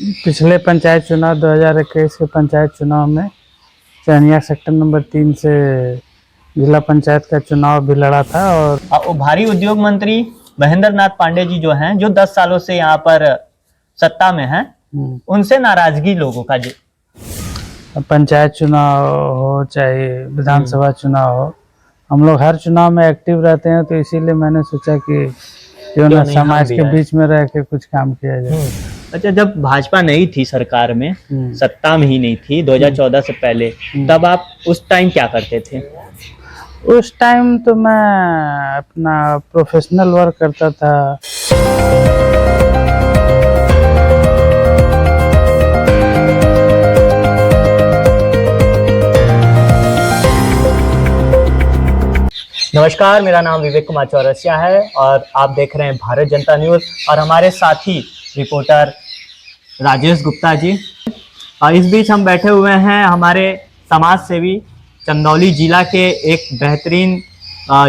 पिछले पंचायत चुनाव 2021 के पंचायत चुनाव में चैनिया सेक्टर नंबर 3 से जिला पंचायत का चुनाव भी लड़ा था और भारी उद्योग मंत्री महेंद्र नाथ पांडे जी जो हैं, जो 10 सालों से यहाँ पर सत्ता में हैं, उनसे नाराजगी लोगों का जो पंचायत चुनाव हो चाहे विधानसभा चुनाव हो, हम लोग हर चुनाव में एक्टिव रहते हैं। तो इसीलिए मैंने सोचा कि क्यों ना समाज के बीच में रह के कुछ काम किया जाए। अच्छा, जब भाजपा नहीं थी सरकार में, सत्ता में ही नहीं थी 2014 से पहले, तब आप उस टाइम क्या करते थे? उस टाइम तो मैं अपना प्रोफेशनल वर्क करता था। नमस्कार, मेरा नाम विवेक कुमार चौरसिया है और आप देख रहे हैं भारत जनता न्यूज़ और हमारे साथी रिपोर्टर राजेश गुप्ता जी। और इस बीच हम बैठे हुए हैं हमारे समाज सेवी चंदौली जिला के एक बेहतरीन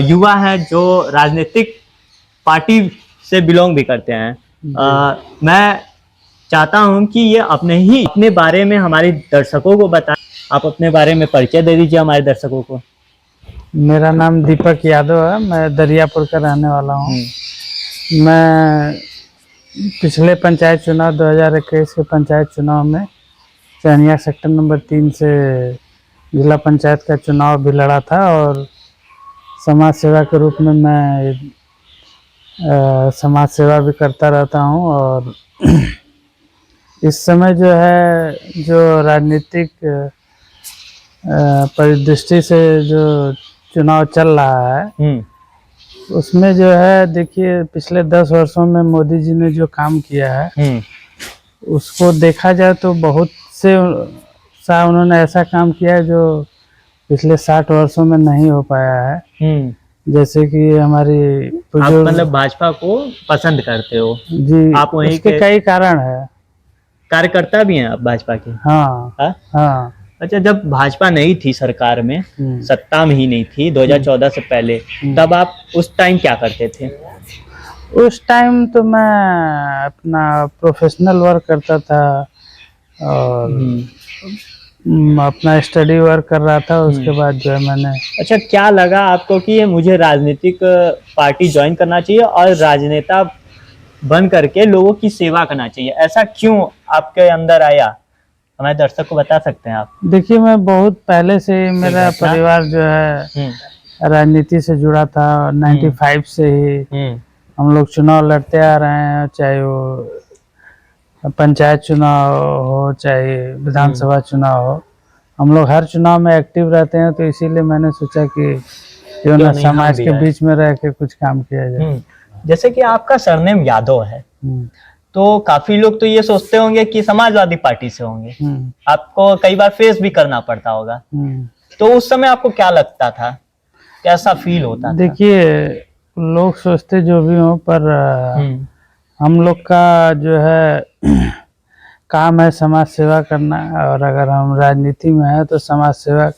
युवा हैं जो राजनीतिक पार्टी से बिलोंग भी करते हैं। मैं चाहता हूं कि ये अपने बारे में हमारे दर्शकों को बताएं। आप अपने बारे में परिचय दे दीजिए हमारे दर्शकों को। मेरा नाम दीपक यादव है, मैं दरियापुर का रहने वाला हूँ। मैं पिछले पंचायत चुनाव 2021 के पंचायत चुनाव में चैनिया सेक्टर नंबर 3 से जिला पंचायत का चुनाव भी लड़ा था और समाज सेवा के रूप में मैं समाज सेवा भी करता रहता हूँ। और इस समय जो है, जो राजनीतिक परिदृष्टि से जो चुनाव चल रहा है, उसमें जो है, देखिए, पिछले 10 वर्षों में मोदी जी ने जो काम किया है, उसको देखा जाए तो बहुत से उन्होंने ऐसा काम किया है जो पिछले 60 वर्षों में नहीं हो पाया है। जैसे कि हमारी आप मतलब भाजपा को पसंद करते हो जी? आप वहीं के कई कारण है। कार्यकर्ता भी हैं आप भाजपा के? हाँ। अच्छा, जब भाजपा नहीं थी सरकार में, सत्ता में ही नहीं थी 2014 से पहले, तब आप उस टाइम क्या करते थे? उस टाइम तो मैं अपना प्रोफेशनल वर्क करता था और अपना स्टडी वर्क कर रहा था। उसके बाद जो है मैंने अच्छा, क्या लगा आपको कि ये मुझे राजनीतिक पार्टी ज्वाइन करना चाहिए और राजनेता बन करके लोगों की सेवा करना चाहिए? ऐसा क्यों आपके अंदर आया, हमारे दर्शक को बता सकते हैं आप? देखिए, मैं बहुत पहले से मेरा परिवार जो है राजनीति से जुड़ा था। 95 से ही हम लोग चुनाव लड़ते आ रहे हैं, चाहे वो पंचायत चुनाव हो चाहे विधानसभा चुनाव हो। हम लोग हर चुनाव में एक्टिव रहते हैं। तो इसीलिए मैंने सोचा कि क्यों ना समाज के बीच में रह के कुछ काम किया जाए। जैसे कि आपका सरनेम यादव है, तो काफी लोग तो ये सोचते होंगे कि समाजवादी पार्टी से होंगे। आपको कई बार फेस भी करना पड़ता होगा, तो उस समय आपको क्या लगता था, कैसा फील होता था? देखिए, लोग सोचते जो भी हो, पर हम लोग का जो है काम है समाज सेवा करना। और अगर हम राजनीति में हैं तो समाज सेवा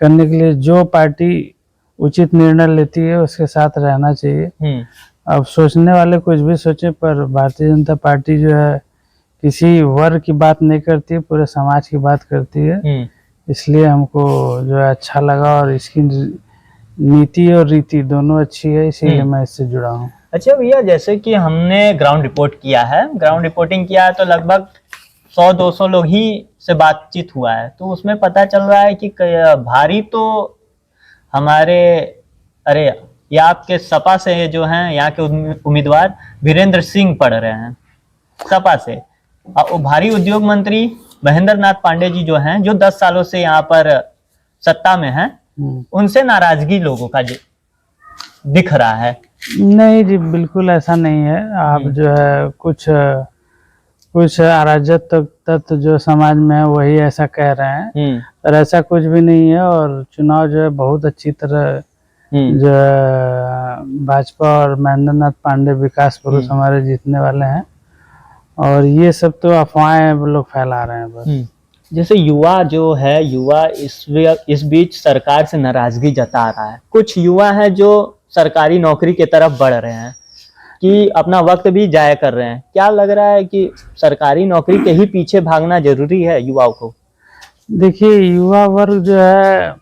करने के लिए जो पार्टी उचित निर्णय लेती है उसके साथ रहना चाहिए। अब सोचने वाले कुछ भी सोचे, पर भारतीय जनता पार्टी जो है किसी वर्ग की बात नहीं करती, पूरे समाज की बात करती है। इसलिए हमको जो है अच्छा लगा और इसकी नीति और रीति दोनों अच्छी है, इसीलिए मैं इससे जुड़ा हूँ। अच्छा भैया, जैसे कि हमने ग्राउंड रिपोर्ट किया है, ग्राउंड रिपोर्टिंग किया है, तो लगभग 100-200 लोग ही से बातचीत हुआ है। तो उसमें पता चल रहा है कि भारी तो हमारे ये आपके सपा से जो हैं, यहाँ के उम्मीदवार वीरेंद्र सिंह पढ़ रहे हैं सपा से। और भारी उद्योग मंत्री महेंद्र नाथ पांडे जी जो हैं, जो 10 सालों से यहाँ पर सत्ता में हैं, उनसे नाराजगी लोगों का जो दिख रहा है। नहीं जी, बिल्कुल ऐसा नहीं है। आप जो है कुछ अराजक तत्व जो समाज में है वही ऐसा कह रहे हैं, पर ऐसा कुछ भी नहीं है। और चुनाव जो है बहुत अच्छी तरह जो भाजपा और महेंद्र नाथ पांडे विकास पुरुष हमारे जीतने वाले हैं। और ये सब तो अफवाहें लोग फैला रहे हैं बस। जैसे युवा जो है, युवा इस बीच सरकार से नाराजगी जता रहा है। कुछ युवा है जो सरकारी नौकरी की तरफ बढ़ रहे हैं, कि अपना वक्त भी जाया कर रहे हैं। क्या लग रहा है कि सरकारी नौकरी के ही पीछे भागना जरूरी है युवाओं को? देखिए, युवा वर्ग जो है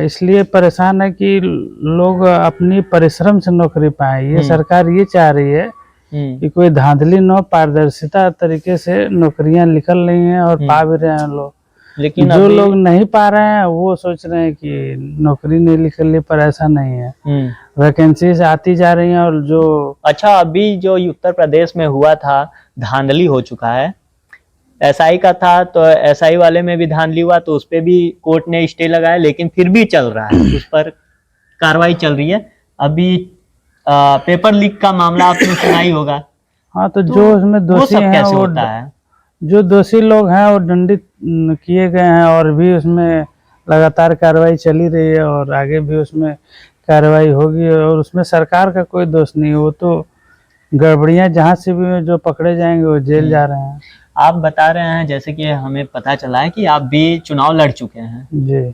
इसलिए परेशान है कि लोग अपनी परिश्रम से नौकरी पाए। ये सरकार ये चाह रही है कि कोई धांधली न हो, पारदर्शिता तरीके से नौकरियां निकल रही हैं और पा भी रहे हैं लोग। लेकिन जो लोग नहीं पा रहे हैं वो सोच रहे हैं कि नौकरी नहीं निकल रही, पर ऐसा नहीं है। वैकेंसीज आती जा रही हैं और जो अच्छा, अभी जो उत्तर प्रदेश में हुआ था, धांधली हो चुका है। एसआई का था तो एसआई वाले में भी धांधली हुआ, तो उस पे भी कोर्ट ने स्टे लगाया, लेकिन फिर भी चल रहा है, उस पर कार्रवाई चल रही है। अभी पेपर लीक का मामला आपने सुना ही होगा। हाँ, तो जो उसमें दोषी हैं कैसे होता है? जो दोषी लोग हैं वो दंडित किए गए हैं और भी उसमें लगातार कार्रवाई चली रही है और आगे भी उसमें कार्रवाई होगी। और उसमें सरकार का कोई दोष नहीं है, वो तो गड़बड़ियां जहाँ से भी जो पकड़े जाएंगे वो जेल जा रहे हैं। आप बता रहे हैं, जैसे कि हमें पता चला है कि आप भी चुनाव लड़ चुके हैं जी,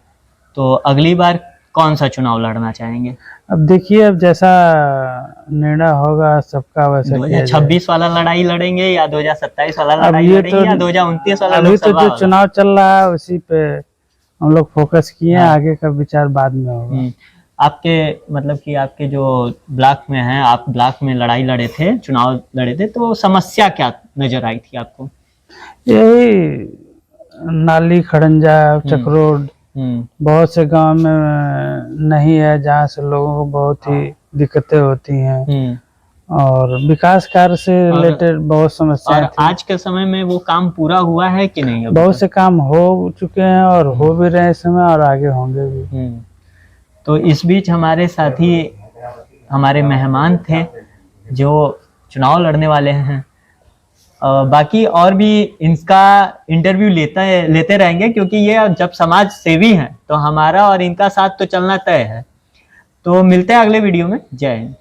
तो अगली बार कौन सा चुनाव लड़ना चाहेंगे? अब देखिए, अब जैसा निर्णय होगा सबका वैसा 2026 वाला लड़ाई लड़ेंगे या 2027 वाला लड़ाई लड़ेंगे या 2029 वाला? अभी तो जो चुनाव चल रहा है उसी पे हम लोग फोकस किए हैं। आगे का विचार बाद में होगा। आपके मतलब कि आपके जो ब्लॉक में हैं, आप ब्लॉक में लड़ाई लड़े थे, चुनाव लड़े थे, तो समस्या क्या नजर आई थी आपको? यही नाली खड़ंजा चक्रोड बहुत से गांव में नहीं है, जहाँ से लोगों को बहुत ही दिक्कतें होती हैं और विकास कार्य से रिलेटेड बहुत समस्याएं थी। आज के समय में वो काम पूरा हुआ है कि नहीं? बहुत से काम हो चुके हैं और हो भी रहे इस समय और आगे होंगे भी। तो इस बीच हमारे साथी, हमारे मेहमान थे जो चुनाव लड़ने वाले हैं। बाकी और भी इनका इंटरव्यू लेते रहेंगे, क्योंकि ये जब समाज सेवी हैं तो हमारा और इनका साथ तो चलना तय है। तो मिलते हैं अगले वीडियो में। जय हिंद।